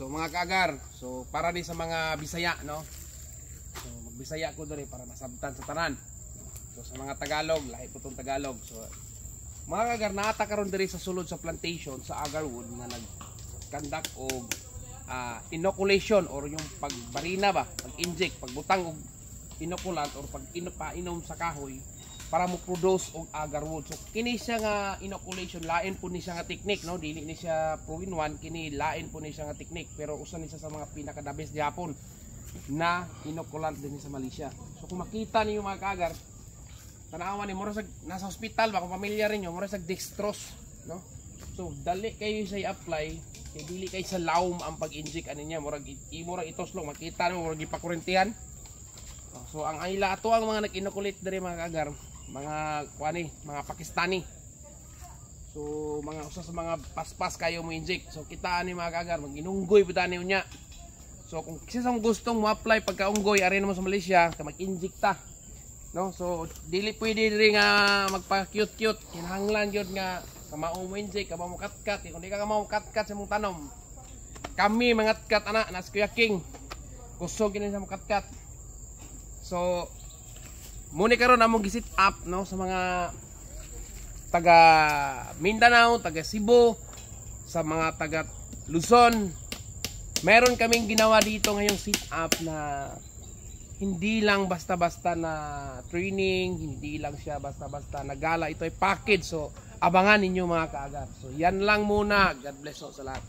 So mga kaagar, so para din sa mga Bisaya, no? So magbisaya ko diri para masabtan sa tanan. So sa mga Tagalog, lahi po tong Tagalog. So mga kaagar, naata karon diri sa sulod sa plantation sa Agarwood nga nag-conduct og inoculation or yung pagbarina ba, pag-inject, pagbutang og inoculant or pag-inom sa kahoy para mo produce og agarwood. So kini siya nga inoculation, lain po ni siya nga technique, no? Dili ni siya 2-in-1, kini lain po ni siya nga technique, pero usa ni siya sa mga pinaka-the-best gihapon na inoculant din sa Malaysia. So kung makita niyo mga kaagar, tanawan ni mura sa nasa hospital ba, kung pamilyar niyo, mura sa dextrose, no? So dali kayo sa i-apply, kay dili kay sa laom ang pag-inject ani niya, murag itoslong makita mo murag ipakurentihan. So ang ila ato ang mga nag-inoculate diri mga kaagar, mga kuani, mga Pakistani. So mga usa sa mga paspas kayo mo inject. So kita ani mga kaagar, mag-inunggoy pud ani unya. So kung kisang gustong mo apply pagka-unggoy ari mo sa Malaysia, ka mag-inject ta. No? So dili pwede diri nga magpa-cute-cute. Kinahanglan gyud nga kamao mo inject, kamao mo kat-kat. Kung di ka kamao kat-kat sa mong tanom, kami mga kat ana nas Kuya King. Kusog gini sa mong kat-kat. So muna karon among gisit up, no, sa mga taga Mindanao, taga Cebu, sa mga taga Luzon. Meron kaming ginawa dito ngayong sit up na hindi lang basta-basta na training, hindi lang siya basta-basta na gala. Ito ay package, so abangan ninyo mga kaagar. So yan lang muna. God bless sa lahat.